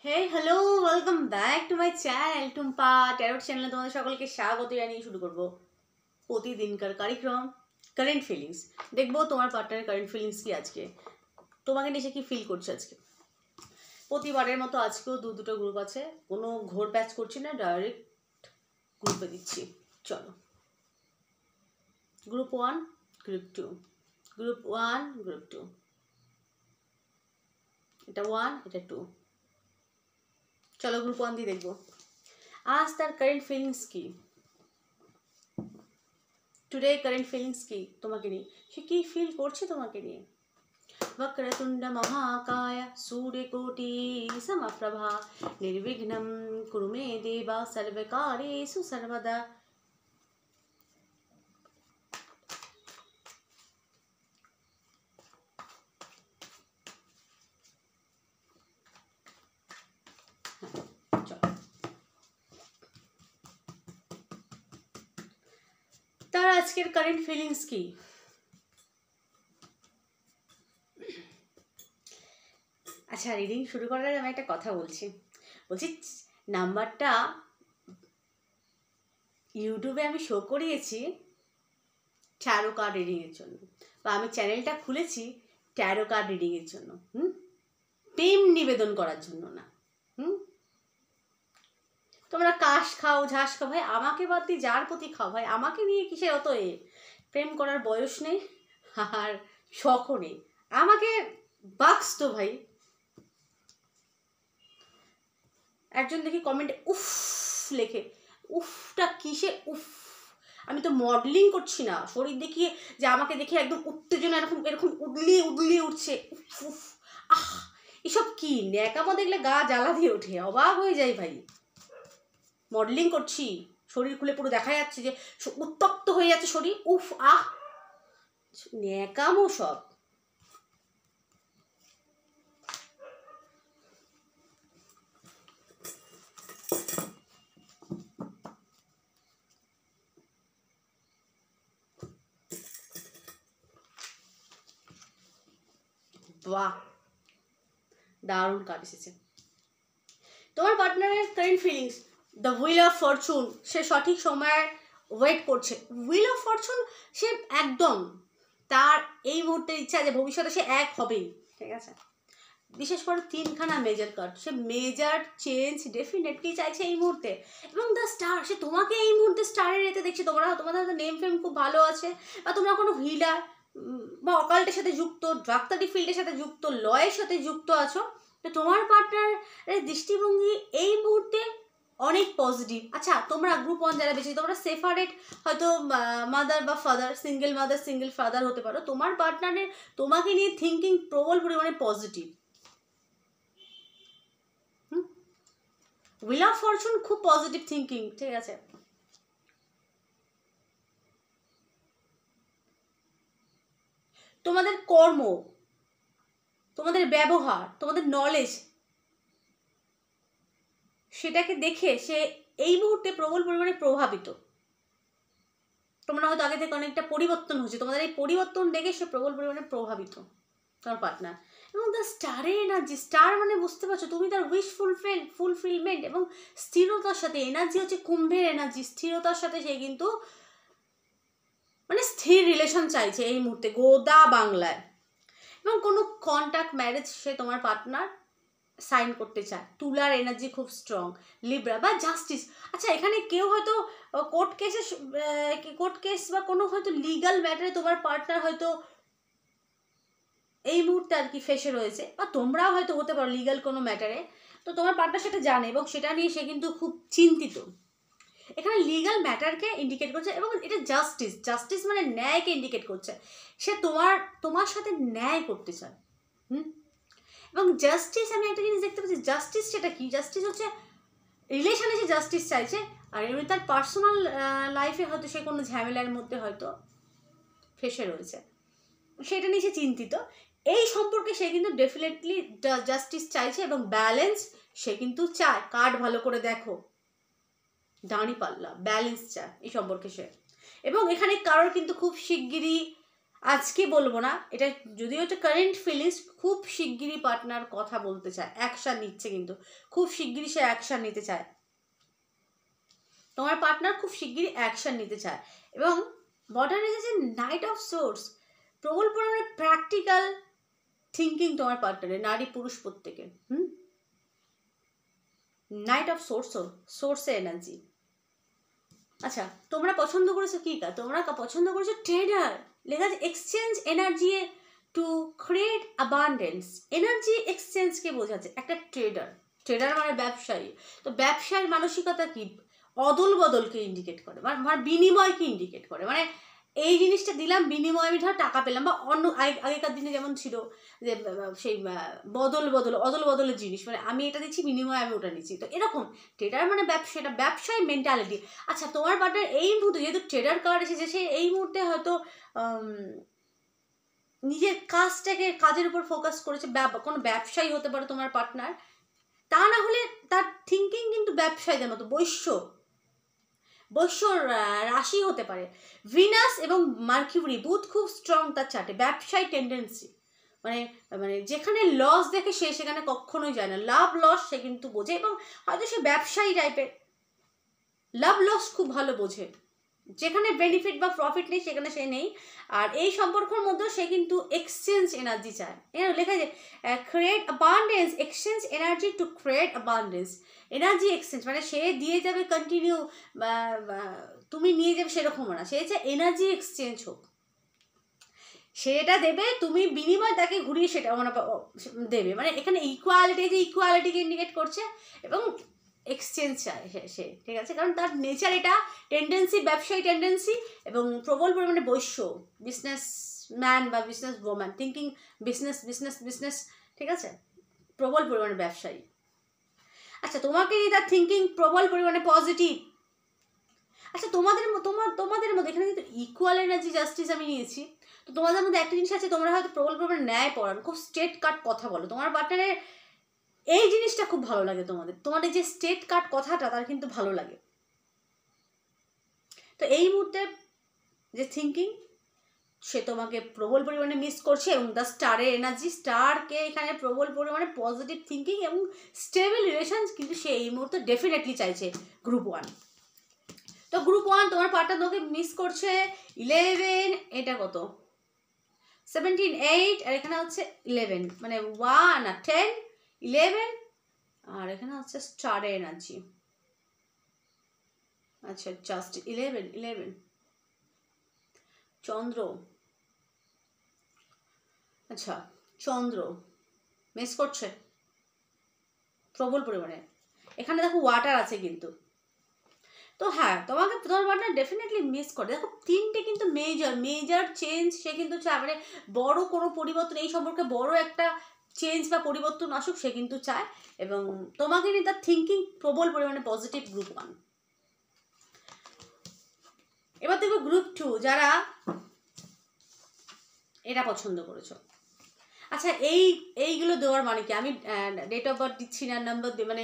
Hey hello, welcome back to my channel Tumpa tarot চ্যানেলে তোমাদের সকলকে স্বাগত জানিয়ে শুরু করব প্রতিদিনকার কার্যক্রম কারেন্ট ফিলিংস। দেখবো তোমার পার্টনারের কারেন্ট ফিলিংস কি আজকে, তোমাকে নিয়ে সে কি ফিল করছে আজকে। প্রতিবারের মতো আজকেও দুটো গ্রুপ আছে, কোনো ঘোর প্যাচ করছি না, ডাইরেক্ট গ্রুপে দিচ্ছি। চলো, গ্রুপ 1 গ্রুপ 2, গ্রুপ 1 গ্রুপ 2, এটা 1 এটা 2। চলো গ্রুপ 1 দিয়ে দেখবো আজ তার কারেন্ট ফিলিংস কি, টুডে কারেন্ট ফিলিংস কি তোমাকে নিয়ে, সে কি ফিল করছে তোমাকে নিয়ে। वक्रतुंड महाकाय सूर्यकोटि समप्रभा निर्विघ्नं कुरु मे देवा सर्वकार्येषु सर्वदा। তার আজকের কারেন্ট ফিলিংস কি। আচ্ছা, রিডিং শুরু করার আগে আমি একটা কথা বলছি নাম্বারটা ইউটিউবে আমি শো করিয়েছি ট্যারো কার্ড রিডিংয়ের জন্য, বা আমি চ্যানেলটা খুলেছি ট্যারো কার্ড রিডিংয়ের জন্য, প্রেম নিবেদন করার জন্য না। তোমরা কাশ খাও ঝাস খাও ভাই, আমাকে বাদ দিয়ে যার প্রতি খাও ভাই, আমাকে নিয়ে কিসের অত প্রেম করার বয়স নেই আর শখও নেই, আমাকে বাক্স তো ভাই। একজন দেখি কমেন্টে উফ লেখে, উফটা কিসে উফ, আমি তো মডেলিং করছি না, শরীর দেখিয়ে যে আমাকে দেখে একদম উত্তেজনা এরকম এরকম উদলিয়ে উদলিয়ে উঠছে, উফ উফ আহ, এসব কি ন্যাকামো দেখলে গা জ্বালা দিয়ে ওঠে, অবাক হয়ে যায় ভাই। মডেলিং করছি, শরীর খুলে পুরো দেখা যাচ্ছে যে উত্তপ্ত হয়ে যাচ্ছে শরীর, উফ আহ, ন্যাকামো সব। বাহ, দারুণ কাজ এসেছে তোমার পার্টনারের current feelings. The wheel of fortune, সে সঠিক সময়ে ওয়েট করছে। হুইল অফ ফরচুন, সে একদম তার এই মুহূর্তে ইচ্ছা যে ভবিষ্যতে সে এক হবেই, ঠিক আছে। বিশেষ করে 3খানা মেজর কার্ড, সে মেজর চেঞ্জ ডেফিনেটলি চাইছে এই মুহূর্তে। এবং দ্য স্টার, সে তোমাকে এই মুহূর্তে স্টারের এতে দেখছে, তোমাদের হয়তো নেম ফেম খুব ভালো আছে, বা তোমরা কোনো হিলার বা অকাল্টের সাথে যুক্ত, ডাক্তারি ফিল্ডের সাথে যুক্ত, লয়ের সাথে যুক্ত আছো, তো তোমার পার্টনারের দৃষ্টিভঙ্গি এই মুহূর্তে অনেক পজিটিভ। আচ্ছা, তোমরা গ্রুপ 1 যারা বেশি, তোমরা সেপারেট হয়তো মাদার বা father, single mother single father হতে পারো, তোমার পার্টনারের তোমাকে নিয়ে থিঙ্কিং প্রবল পরিমাণে পজিটিভ। হুইল অফ ফরচুন খুব পজিটিভ থিঙ্কিং, ঠিক আছে। তোমাদের কর্ম, তোমাদের ব্যবহার, তোমাদের নলেজ, সেটাকে দেখে সে এই মুহূর্তে প্রবল পরিমাণে প্রভাবিত। তোমরা হয়তো আগে থেকে অনেকটা পরিবর্তন হচ্ছে, তোমাদের এই পরিবর্তন দেখে সে প্রবল পরিমাণে প্রভাবিত তোমার পার্টনার। এবং দ্য স্টারের এনার্জি, স্টার মানে বুঝতে পারছো তুমি তার উইশ ফুলফিলমেন্ট এবং স্থিরতার সাথে, এনার্জি হচ্ছে কুম্ভের এনার্জি, স্থিরতার সাথে সে কিন্তু মানে স্থির রিলেশন চাইছে এই মুহূর্তে গোদা বাংলায়। এবং কোনো কন্ট্যাক্ট ম্যারেজ সে তোমার পার্টনার সাইন করতে চায়। তুলার এনার্জি খুব স্ট্রং, লিব্রা বা জাস্টিস। আচ্ছা, এখানে কেউ হয়তো কোর্ট কেস বা কোনো হয়তো লিগাল ম্যাটারে তোমার পার্টনার হয়তো এই মুহূর্তে আর কি ফেসে রয়েছে, বা তোমরাও হয়তো হতে পারো লিগাল কোনো ম্যাটারে, তো তোমার পার্টনার সেটা জানে এবং সেটা নিয়ে সে কিন্তু খুব চিন্তিত। এখানে লিগাল ম্যাটারকে ইন্ডিকেট করছে এবং এটা জাস্টিস মানে ন্যায়কে ইন্ডিকেট করছে। সে তোমার সাথে ন্যায় করতে চায়। এবং জাস্টিস, আমি একটা জিনিস দেখতে পাচ্ছি, জাস্টিস সেটা কি, জাস্টিস হচ্ছে রিলেশনে সে জাস্টিস চাইছে, আর এমনি তার পার্সোনাল লাইফে হয়তো সে কোনো ঝামেলার মধ্যে হয়তো ফেসে রয়েছে, সেটা নিয়ে সে চিন্তিত। এই সম্পর্কে সে কিন্তু ডেফিনেটলি জাস্টিস চাইছে এবং ব্যালেন্স সে কিন্তু চায়। কার্ড ভালো করে দেখো, দাঁড়ি পাল্লা ব্যালেন্স চায় এই সম্পর্কে সে। এবং এখানে কারোর কিন্তু খুব শিগগিরই আজকে বলবো না, এটা যদিও একটা কারেন্ট ফিলিংস, খুব শিগগিরই পার্টনার কথা বলতে চায়, অ্যাকশান নিচ্ছে, কিন্তু খুব শিগগিরই সে অ্যাকশান নিতে চায়। তোমার পার্টনার খুব শিগগিরই অ্যাকশান নিতে চায়। এবং বটমে যে নাইট অফ সোর্স, প্রবল পরিমাণে প্র্যাকটিক্যাল থিঙ্কিং তোমার পার্টনারের, নারী পুরুষ প্রত্যেকের। নাইট অফ সোর্সে এনার্জি। আচ্ছা, তোমরা পছন্দ করেছো কি কাজ? তোমরা পছন্দ করেছো ট্রেডার, লেখা আছে exchange energy to create abundance. Energy এক্সচেঞ্জকে বোঝাচ্ছে একটা ট্রেডার। ট্রেডার মানে ব্যবসায়ী। তো ব্যবসার মানসিকতা কি? অদল বদলকে ইন্ডিকেট করে, মানে বিনিময়কে ইন্ডিকেট করে। মানে এই জিনিসটা দিলাম, বিনিময়ে আমি ধর টাকা পেলাম, বা অন্য আগেকার দিনে যেমন ছিল যে সেই অদল বদলের জিনিস, মানে আমি এটা দিচ্ছি বিনিময়ে আমি ওটা নিচ্ছি। তো এরকম ট্রেডার মানে ব্যবসা, এটা ব্যবসায় মেন্টালিটি। আচ্ছা, তোমার পার্টনার এই মুহূর্তে, যেহেতু ট্রেডার কার্ড এসেছে, সে এই মুহূর্তে হয়তো নিজের কাজের উপর ফোকাস করেছে। কোনো ব্যবসায়ী হতে পারে তোমার পার্টনার, তা না হলে তার থিঙ্কিং কিন্তু ব্যবসায়ীদের মতো, বৈশ্যর রাশি হতে পারে। ভিনাস এবং মার্কিউরি, বুধ খুব স্ট্রং তার চার্টে, ব্যবসায়ী টেন্ডেন্সি। মানে মানে যেখানে লস দেখে সে সেখানে কখনোই যায় না, লাভ লস সে কিন্তু বোঝে, এবং হয়তো সে ব্যবসায়ী টাইপের, লাভ লস খুব ভালো বোঝে। যেখানে বেনিফিট বা প্রফিট নেই সেখানে সে নেই। আর এই সম্পর্কের মধ্যেও সে কিন্তু এক্সচেঞ্জ এনার্জি চায়। এখানে লেখা আছে create abundance, exchange energy to create abundance. Energy exchange মানে সে দিয়ে যাবে কন্টিনিউ, বা তুমি নিয়ে যাবে সেরকমও না, সে চায় এনার্জি এক্সচেঞ্জ হোক, সেটা দেবে, তুমি বিনিময় তাকে ঘুরিয়ে সেটা মানে দেবে। মানে এখানে ইকুয়ালিটিকে ইন্ডিকেট করছে, এবং এক্সচেঞ্জ চায় সে, ঠিক আছে? কারণ তার নেচার এটা, টেন্ডেন্সি ব্যবসায়ী টেন্ডেন্সি, এবং প্রবল পরিমাণে বৈশ্য, বিজনেস ম্যান বা বিজনেস ওম্যান, থিঙ্কিং বিজনেস, ঠিক আছে? প্রবল পরিমাণে ব্যবসায়ী। আচ্ছা, তোমাকে নিয়ে তার থিঙ্কিং প্রবল পরিমাণে পজিটিভ। আচ্ছা, তোমাদের মধ্যে এখানে কিন্তু ইকুয়াল এনার্জি জাস্টিস আমি নিয়েছি। তো তোমাদের মধ্যে একটা জিনিস আছে, তোমরা হয়তো প্রবল পরিমাণে ন্যায় পড়ান, খুব স্ট্রেট কাট কথা বলো। তোমার পার্টনারের এই জিনিসটা খুব ভালো লাগে, তোমাদের যে স্ট্রেট কাট কথাটা তার কিন্তু ভালো লাগে। তো এই মুহূর্তে যে থিঙ্কিং, সে তোমাকে প্রবল পরিমাণে মিস করছে, এবং দ্য স্টারের এনার্জি, স্টারকে এখানে প্রবল পরিমাণে পজিটিভ থিঙ্কিং এবং স্টেবল রিলেশন কিন্তু সে এই মুহূর্তে ডেফিনেটলি চাইছে। গ্রুপ 1, তো গ্রুপ 1 তোমার পার্টনার তোমাকে মিস করছে। 11, এটা কত? 17, 8, আর এখানে হচ্ছে 11, মানে 1 আর 10, 11, আর এখানে হচ্ছে স্টারের এনার্জি। আচ্ছা, জাস্ট 11 চন্দ্র। আচ্ছা, চন্দ্র মিস করছে প্রবল পরিমাণে। এখানে দেখো ওয়াটার আছে কিন্তু। তো হ্যাঁ, তোমার পার্টনার ডেফিনেটলি মিস করে। দেখো, 3টে কিন্তু মেজর চেঞ্জ সে কিন্তু চায়, মানে বড় কোনো পরিবর্তন, এই সম্পর্কে বড় একটা চেঞ্জ বা পরিবর্তন আসুক সে কিন্তু চায়, এবং তোমাকে নিয়ে তার থিঙ্কিং প্রবল পরিমাণে পজিটিভ। গ্রুপ 1। এবার দেখো গ্রুপ 2, যারা এটা পছন্দ করেছো। আচ্ছা, এইগুলো দেওয়ার মানে কি? আমি ডেট অফ বার্থ দিচ্ছি না, নাম্বার মানে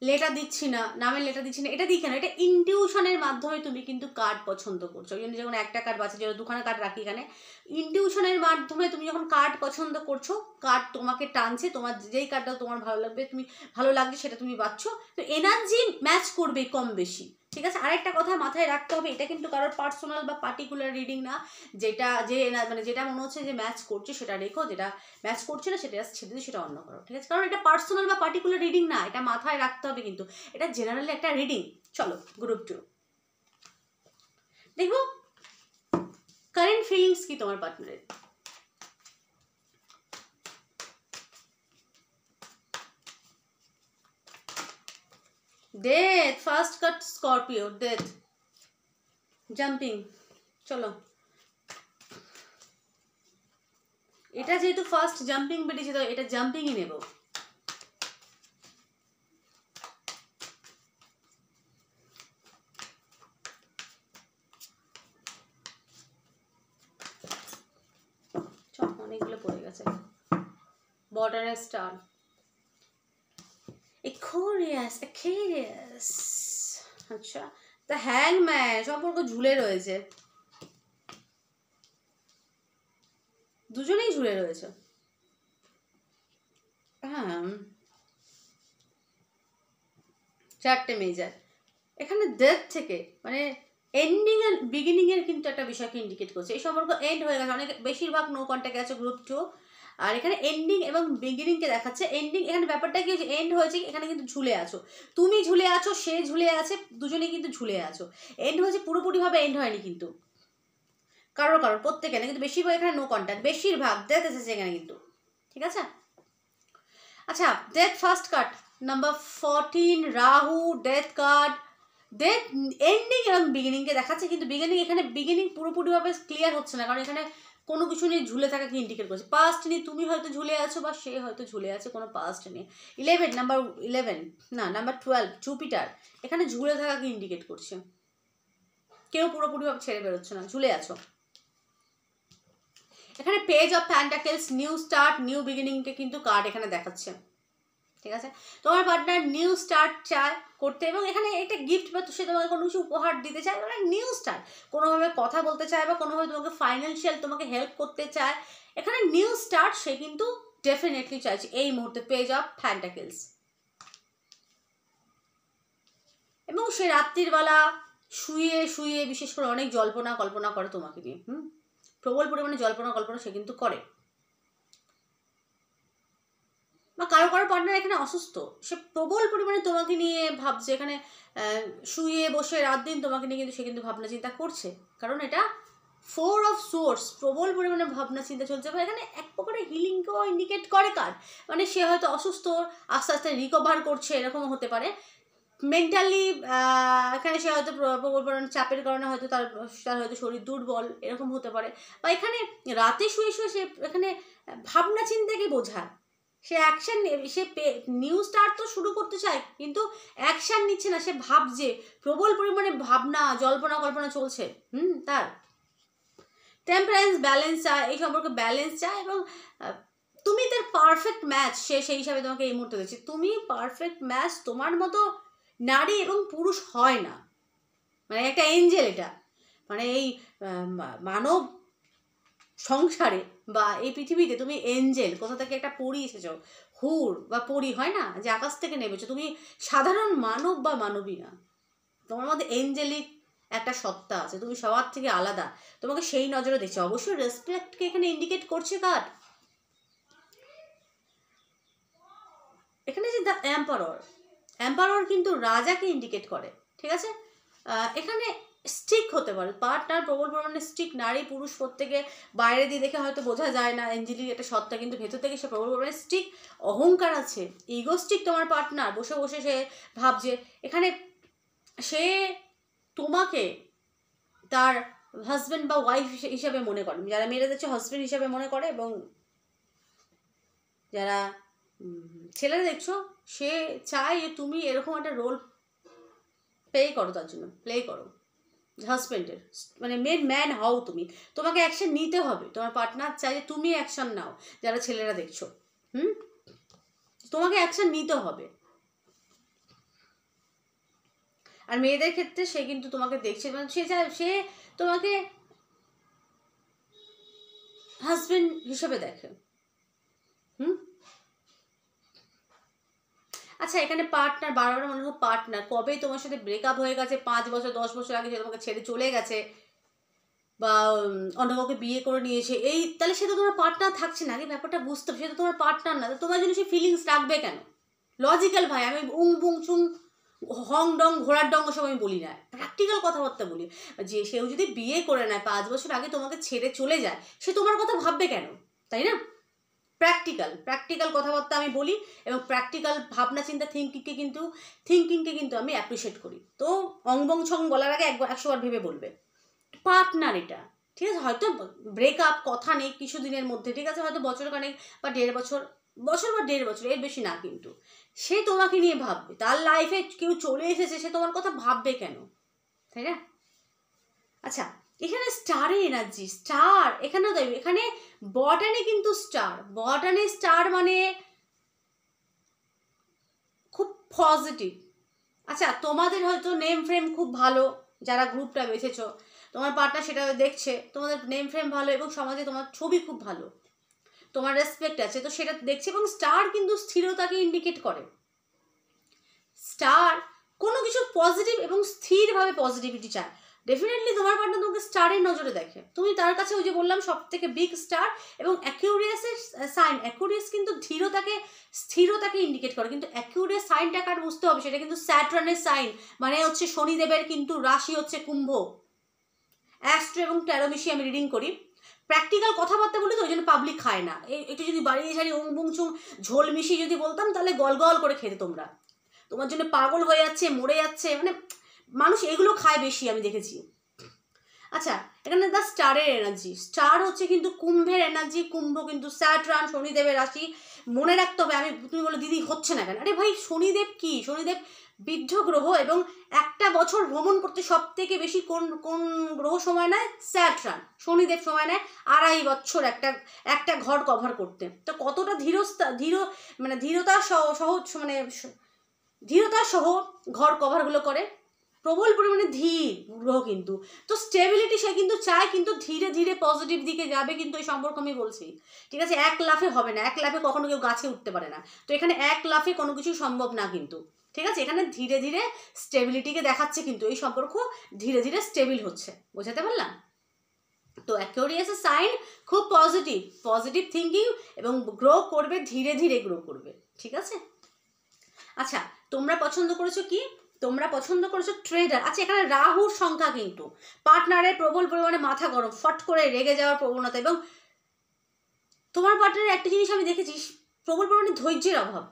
লেটার দিচ্ছি না, নামের লেটার দিচ্ছি না, এটা দিই কেন? এটা ইনটিউশনের মাধ্যমে তুমি কিন্তু কার্ড পছন্দ করছো। ওই জন্য যখন একটা কার্ড বাঁচে, যেন 2খানা কার্ড রাখি এখানে, ইনটিউশনের মাধ্যমে তুমি যখন কার্ড পছন্দ করছো, কার্ড তোমাকে টানছে, তোমার যেই কার্ডটা তোমার ভালো লাগবে, তুমি ভালো লাগছে সেটা তুমি বাঁচছো। তো এনার্জি ম্যাচ করবে কম বেশি, ঠিক আছে? আরেকটা কথা মাথায় রাখতে হবে, এটা কিন্তু কারোর পার্সোনাল বা পার্টিকুলার রিডিং না। মানে যেটা মনে হচ্ছে যে ম্যাচ করছে সেটা রেখো, যেটা ম্যাচ করছে না সেটা ছেড়ে দিয়ে সেটা অন্য করো, ঠিক আছে? কারণ এটা পার্সোনাল বা পার্টিকুলার রিডিং না, এটা মাথায় রাখতে হবে কিন্তু। এটা জেনারেলি একটা রিডিং। চলো গ্রুপ 2 দেখো, কারেন্ট ফিলিংস কি তোমার পার্টনারের। ডেথ, ফার্স্ট কাট স্করপিও, ডেথ, জাম্পিং। চলো, এটা যেহেতু ফার্স্ট জাম্পিং বেরিয়েছে, তো এটা জাম্পিংই নেব। অনেকগুলো পড়ে গেছে। বর্ডারের স্টার, Aquarius, আচ্ছা, দ্য হ্যাংম্যান, সম্পর্ক ঝুলে রয়েছে। দুজনেই ঝুলে রয়েছে। হ্যাঁ, 4টে মেজার। এখানে ডেথ থেকে মানে এন্ডিং আর বিগিনিং এর কিন্তু একটা বিষয়কে ইন্ডিকেট করছে। এই সম্পর্ক এন্ড হয়ে গেছে, অনেক বেশিরভাগ নো কন্ট্যাক্ট আছে গ্রুপ 2। আর এখানে এন্ডিং এবং বিগিনিংকে দেখাচ্ছে। এন্ডিং এখানে ব্যাপারটা কি হচ্ছে, এন্ড হয়েছে, এখানে কিন্তু ঝুলে আছো, তুমি ঝুলে আছো, সে ঝুলে আছে, দুজনেই কিন্তু ঝুলে আছো। এন্ড হয়েছে, পুরোপুরিভাবে এন্ড হয়নি কিন্তু কারোর প্রত্যেকে না, কিন্তু বেশিরভাগ এখানে নো কন্ট্যাক্ট, বেশিরভাগ ডেথ এসেছে এখানে কিন্তু। ঠিক আছে। আচ্ছা, death first card number 14 Rahu death card. Death ending এবং বিগিনিংকে দেখাচ্ছে, কিন্তু বিগিনিং পুরোপুরিভাবে ক্লিয়ার হচ্ছে না, কারণ এখানে কোনো কিছু নিয়ে ঝুলে থাকাকে ইন্ডিকেট করছে। পাস্ট নিয়ে তুমি হয়তো ঝুলে আছো বা সে হয়তো ঝুলে আছে কোনো পাস্ট নিয়ে। 11 নাম্বার 11 না নাম্বার 12 জুপিটার, এখানে ঝুলে থাকাকে ইন্ডিকেট করছে। কেউ পুরোপুরিভাবে ছেড়ে বেরোচ্ছে না, ঝুলে আছো। এখানে page of pentacles, new start, new বিগিনিংকে কিন্তু কার্ড এখানে দেখাচ্ছে। ঠিক আছে, তোমার পার্টনার নিউ স্টার্ট চায় করতে, এবং এখানে একটা গিফট বা সে তোমাকে কোনো কিছু উপহার দিতে চায়, মানে নিউ স্টার্ট, কোনোভাবে কথা বলতে চায় বা কোনোভাবে তোমাকে ফাইন্যান্সিয়াল তোমাকে হেল্প করতে চায়। এখানে নিউ স্টার্ট সে কিন্তু ডেফিনেটলি চাইছে এই মুহূর্তে, পেজ অফ প্যান্টাকেলস। এবং সে রাত্রির বেলা শুয়ে বিশেষ করে অনেক কল্পনা করে তোমাকে নিয়ে। প্রবল পরিমাণে কল্পনা সে কিন্তু করে। বা কারো পার্টনার এখানে অসুস্থ, সে প্রবল পরিমাণে তোমাকে নিয়ে ভাবছে, এখানে শুয়ে বসে রাত দিন তোমাকে নিয়ে কিন্তু সে কিন্তু ভাবনা চিন্তা করছে, কারণ এটা 4 অফ সোর্স, প্রবল পরিমাণে ভাবনা চিন্তা চলছে। বা এখানে এক প্রকারের হিলিংকেও ইন্ডিকেট করে কার্ড, মানে সে হয়তো অসুস্থ, আস্তে আস্তে রিকভার করছে, এরকমও হতে পারে। মেন্টালি এখানে সে হয়তো প্রবল পরিমাণে চাপের কারণে হয়তো তার হয়তো শরীর দুর্বল, এরকম হতে পারে। বা এখানে রাতে শুয়ে সে এখানে ভাবনা চিন্তাকে বোঝায়, সে অ্যাকশন, সে নিউ স্টার্ট তো শুরু করতে চায়, কিন্তু অ্যাকশন নিচ্ছে না, সে ভাবছে, প্রবল পরিমাণে ভাবনা কল্পনা চলছে। তার টেম্পারেন্স, ব্যালেন্স চায়, এই সম্পর্কে ব্যালেন্স চায়, এবং তুমি তার পারফেক্ট ম্যাচ, সে সেই হিসাবে তোমাকে এই মুহূর্তে দিচ্ছে, তুমি পারফেক্ট ম্যাচ। তোমার মতো নারী এবং পুরুষ হয় না, মানে একটা এঞ্জেল এটা, মানে এই মানব সংসারে বা এই পৃথিবীতে তুমি এঞ্জেল, কোথা থেকে একটা পরী এসেছো, হুর বা পরী হয় না যে আকাশ থেকে নেমেছো, তুমি সাধারণ মানব বা মানবী না, তোমার মধ্যে এঞ্জেলিক একটা সত্তা আছে, তুমি সবার থেকে আলাদা, তোমাকে সেই নজরে দেখছে। অবশ্যই রেসপেক্টকে এখানে ইন্ডিকেট করছে কার্ড। এখানে যে দ্য এম্পারর কিন্তু রাজাকে ইন্ডিকেট করে। ঠিক আছে, এখানে স্টিক হতে পারে পার্টনার, প্রবল পরিমাণে স্টিক, নারী পুরুষ প্রত্যেকে বাইরে দিয়ে দেখে হয়তো বোঝা যায় না এঞ্জেলিক একটা সত্তা, কিন্তু ভেতর থেকে সে প্রবল পরিমাণে স্টিক, অহংকার আছে, ইগোস্টিক তোমার পার্টনার। বসে সে ভাবছে, এখানে সে তোমাকে তার হাজব্যান্ড বা ওয়াইফ হিসাবে মনে করে, যারা মেয়েরা দেখছে হাজব্যান্ড হিসাবে মনে করে, এবং যারা ছেলেরা দেখছো সে চায় যে তুমি এরকম একটা রোল প্লে করো, তার জন্য প্লে করো হাজব্যান্ডের, মানে মেন ম্যান হও তুমি, তোমাকে অ্যাকশন নিতে হবে, তোমার পার্টনার চাই যে তুমি অ্যাকশন নাও। যারা ছেলেরা দেখছো তোমাকে অ্যাকশন নিতে হবে। আর মেয়েদের ক্ষেত্রে সে কিন্তু তোমাকে দেখছে, মানে সে চায় সে তোমাকে হাজব্যান্ড হিসেবে দেখে। আচ্ছা, এখানে পার্টনার বারবার মনে হয় পার্টনার, কবে তোমার সাথে ব্রেকআপ হয়ে গেছে, 5 বছর 10 বছর আগে সে তোমাকে ছেড়ে চলে গেছে বা অন্য কাউকে বিয়ে করে নিয়েছে, এই তাহলে সে তো তোমার পার্টনার থাকছে না। আগে ব্যাপারটা বুঝতে হবে, সে তো তোমার পার্টনার না, তোমার জন্য সে ফিলিংস রাখবে কেন? লজিক্যাল ভাই, আমি বুং চুং হং ডং ঘোড়ার ডং ওসব আমি বলি না, প্র্যাকটিক্যাল কথাবার্তা বলি। যে সেও যদি বিয়ে করে নেয় 5 বছর আগে তোমাকে ছেড়ে চলে যায়, সে তোমার কথা ভাববে কেন, তাই না? প্র্যাকটিক্যাল কথাবার্তা আমি বলি, এবং প্র্যাকটিক্যাল ভাবনা চিন্তা থিঙ্কিংকে কিন্তু আমি অ্যাপ্রিসিয়েট করি। তো অংবং ছং বলার আগে 100 বার ভেবে বলবে। পার্টনার এটা, ঠিক আছে, হয়তো ব্রেকআপ কথা নেই কিছুদিনের মধ্যে, ঠিক আছে, হয়তো বছর খানেক বা 1.5 বছর বা 1.5 বছর, এর বেশি না, কিন্তু সে তোমাকে নিয়ে ভাববে। তার লাইফে কেউ চলে এসেছে, সে তোমার কথা ভাববে কেন, তাই না? আচ্ছা, এখানে স্টারের এনার্জি, স্টার এখানেও দেখবে, এখানে বটানে কিন্তু স্টার মানে খুব পজিটিভ। আচ্ছা, তোমাদের হয়তো নেম ফ্রেম খুব ভালো, যারা গ্রুপটা বেছেছো, তোমার পার্টনার সেটা দেখছে, তোমাদের নেম ফ্রেম ভালো এবং সমাজে তোমার ছবি খুব ভালো, তোমার রেসপেক্ট আছে, তো সেটা দেখছে। এবং স্টার কিন্তু স্থিরতাকে ইন্ডিকেট করে। স্টার কোনো কিছু পজিটিভ এবং স্থিরভাবে পজিটিভিটি চায়। ডেফিনেটলি তোমার পার্টনার তোমাকে স্টারের নজরে দেখে, তুমি তার কাছে ওই যে বললাম সব থেকে বিগ স্টার। এবং অ্যাকিউরিয়াসের সাইন, অ্যাকিউরিয়াস কিন্তু স্থিরতাকে ইন্ডিকেট করে, কিন্তু অ্যাকিউরিয়াস সাইনটা কার বুঝতে হবে, সেটা কিন্তু স্যাটার্নের সাইন, মানে হচ্ছে শনিদেবের কিন্তু রাশি হচ্ছে কুম্ভ। অ্যাস্ট্রো এবং ট্যারো মিশিয়ে আমি রিডিং করি, প্র্যাকটিক্যাল কথাবার্তা বলি তো ওই জন্য পাবলিক খায় না। একটু যদি বাড়িয়ে ঝাড়িয়ে ওং বুং চুং ঝোল মিশিয়ে যদি বলতাম তাহলে গল গল করে খেতে তোমরা, তোমার জন্য পাগল হয়ে যাচ্ছে, মরে যাচ্ছে, মানে মানুষ এগুলো খায় বেশি আমি দেখেছি। আচ্ছা, এখানে দ্য স্টারের এনার্জি, স্টার হচ্ছে কিন্তু কুম্ভের এনার্জি, কুম্ভ কিন্তু স্যাটার্ন শনিদেবের রাশি। মনে রাখতে হবে, তুমি বলো দিদি হচ্ছে না কেন, আরে ভাই শনিদেব কি, শনিদেব বৃদ্ধ গ্রহ, এবং একটা বছর ভ্রমণ করতে সব থেকে বেশি কোন গ্রহ সময় নেয়, স্যাটার্ন, শনিদেব সময় নেয় 2.5 বছর একটা ঘর কভার করতে। তো কতটা ধীরতা সহ ঘর কভারগুলো করে, প্রবল পরিমাণে ধীর গ্রহ কিন্তু। তো স্টেবিলিটি সে কিন্তু চায়, কিন্তু ধীরে ধীরে পজিটিভ দিকে যাবে কিন্তু এই সম্পর্ক, আমি বলছি ঠিক আছে। এক লাফে হবে না, এক লাফে কখনো কেউ গাছে উঠতে পারে না, তো এখানে এক লাফে কোনো কিছু সম্ভব না কিন্তু, ঠিক আছে। এখানে ধীরে ধীরে স্টেবিলিটিকে দেখাচ্ছে, কিন্তু এই সম্পর্ক ধীরে ধীরে স্টেবিল হচ্ছে, বোঝাতে পারলাম? তো অ্যাকিউরিয়াসের সাইন খুব পজিটিভ থিঙ্কিং, এবং গ্রো করবে, ধীরে ধীরে গ্রো করবে, ঠিক আছে। আচ্ছা, তোমরা পছন্দ করেছো কি, তোমরা পছন্দ করেছো ট্রেডার। আচ্ছা, এখানে রাহুর সংখ্যা কিন্তু পার্টনারের প্রবল পরিমাণে মাথা গরম, ফট করে রেগে যাওয়ার প্রবণতা, এবং তোমার পার্টনারের একটা জিনিস আমি দেখেছি, প্রবল পরিমাণে ধৈর্যের অভাব।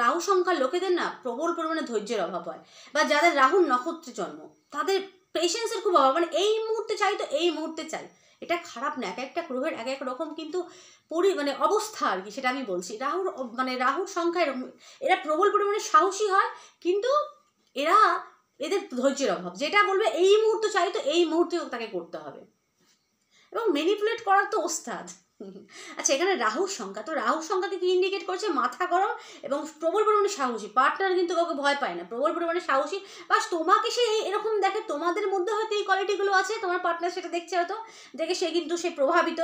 রাহু সংখ্যার লোকেদের না প্রবল পরিমাণে ধৈর্যের অভাব হয়, বা যাদের রাহুর নক্ষত্রে জন্ম তাদের পেশেন্সের খুব অভাব, মানে এই মুহূর্তে চাই তো এই মুহূর্তে চাই। এটা খারাপ না, এক একটা গ্রহের এক এক রকম কিন্তু মানে অবস্থা আর কি, সেটা আমি বলছি। রাহুর সংখ্যা এরকম, এরা প্রবল পরিমাণে সাহসী হয়, কিন্তু এদের ধৈর্যের অভাব, যেটা বলবে এই মুহূর্তে চাই তো এই মুহূর্তে তাকে করতে হবে, এবং ম্যানিপুলেট করার তো ওস্তাদ। আচ্ছা, এখানে রাহুর সংখ্যা, তো রাহুর সংখ্যাকে কি ইন্ডিকেট করছে, মাথা গরম এবং প্রবল পরিমাণে সাহসী। পার্টনার কিন্তু কাউকে ভয় পায় না, প্রবল পরিমাণে সাহসী, বাস তোমাকে সে এরকম দেখে, তোমাদের মধ্যে হয়তো এই কোয়ালিটিগুলো আছে, তোমার পার্টনার সেটা দেখছে হয়তো, দেখে সে প্রভাবিত,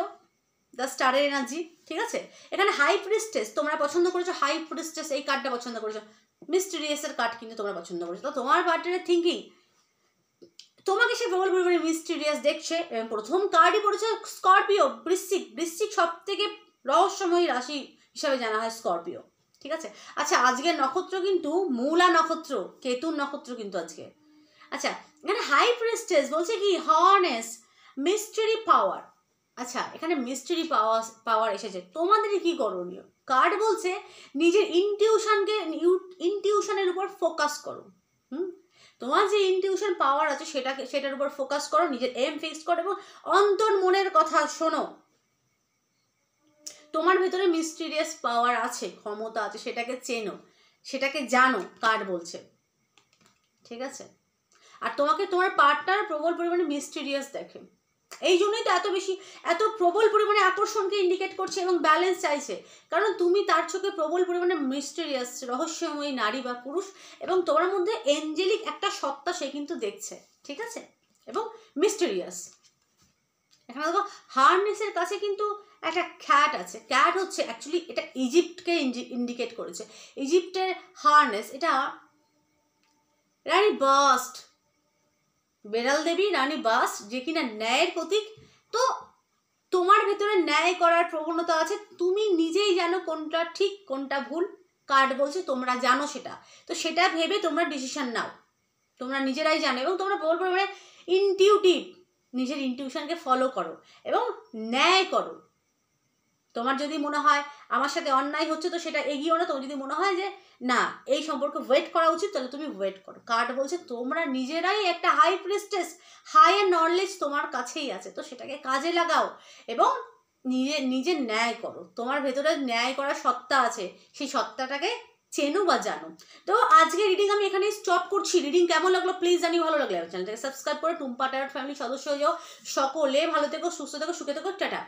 দ্য স্টারের এনার্জি, ঠিক আছে। এখানে হাই প্রিস্টেস তোমরা পছন্দ করেছো, হাই প্রিস্টেস এই কার্ডটা পছন্দ করেছো, মিস্টিরিয়াসের কার্ড কিন্তু তোমরা পছন্দ করেছো। তো তোমার পার্টনারের থিঙ্কিং, তোমাকে সে প্রবল পরিমাণে মিস্টিরিয়াস দেখছে, এবং প্রথম কার্ডই পড়েছে স্করপিও, বৃশ্চিক সব থেকে রহস্যময়ী রাশি হিসাবে জানা হয় স্করপিও, ঠিক আছে। আচ্ছা, আজকের নক্ষত্র কিন্তু মূলা নক্ষত্র, কেতুর নক্ষত্র কিন্তু আজকে। আচ্ছা, এখানে হাই প্রিস্টেস বলছে কি, হর্নেস, মিস্ট্রি পাওয়ার। আচ্ছা, এখানে মিস্ট্রি পাওয়ার এসেছে, তোমাদের কি করণীয়? কার্ড বলছে নিজের ইনটিউশনের উপর ফোকাস করো। তোমার যে ইনটিউশন পাওয়ার আছে সেটার উপর ফোকাস করো, নিজের এম ফিক্স করো, এবং অন্তর মনের কথা শোনো। তোমার ভেতরে মিস্টিরিয়াস পাওয়ার আছে, ক্ষমতা আছে, সেটাকে চেনো, সেটাকে জানো, কার্ড বলছে, ঠিক আছে। আর তোমাকে তোমার পার্টনার প্রবল পরিমাণে মিস্টিরিয়াস দেখে, এই জন্যই তো এত প্রবল পরিমাণে আকর্ষণকে ইন্ডিকেট করছে, এবং ব্যালেন্স চাইছে, কারণ তুমি তার চোখে প্রবল পরিমাণে মিস্টেরিয়াস, রহস্যময়ী নারী বা পুরুষ, এবং তোমার মধ্যে এঞ্জেলিক একটা সত্তা সে কিন্তু দেখছে, ঠিক আছে, এবং মিস্টেরিয়াস। এখানে দেখো হার্নেসের কাছে কিন্তু একটা ক্যাট আছে, ক্যাট হচ্ছে অ্যাকচুয়ালি এটা ইজিপ্টকে ইন্ডিকেট করেছে, ইজিপ্টের হার্নেস, এটা রানী বাস্ট, বেড়াল দেবী রানী বাস, যে কিনা ন্যায়ের প্রতীক। তো তোমার ভেতরে ন্যায় করার প্রবণতা আছে, তুমি নিজেই জানো কোনটা ঠিক কোনটা ভুল, কার্ড বলছে তোমরা জানো সেটা, তো সেটা ভেবে তোমরা ডিসিশন নাও, তোমরা নিজেরাই জানো, এবং তোমরা বলবো মানে ইনটিউটিভ, নিজের ইনটিউশনকে ফলো করো এবং ন্যায় করো। তোমার যদি মনে হয় আমার সাথে অন্যায় হচ্ছে, তো সেটা এগিয়েও না। তোমার যদি মনে হয় যে না এই সম্পর্কে ওয়েট করা উচিত, তাহলে তুমি ওয়েট করো। কার্ড বলছে তোমরা নিজেরাই একটা হাই প্রিস্টেস, হায়ার নলেজ তোমার কাছেই আছে, তো সেটাকে কাজে লাগাও এবং নিজের ন্যায় করো। তোমার ভেতরে ন্যায় করার সত্তা আছে, সেই সত্তাটাকে চেনো বা জানো। তো আজকে রিডিং আমি এখানেই স্টপ করছি। রিডিং কেমন লাগলো প্লিজ জানিও, ভালো লাগলে চ্যানেলটাকে সাবস্ক্রাইব করে টুম্পা ট্যারট ফ্যামিলি সদস্য হয়ে যাও। সকলে ভালো থেকো, সুস্থ থেকো, সুখে থেকো, টাটা।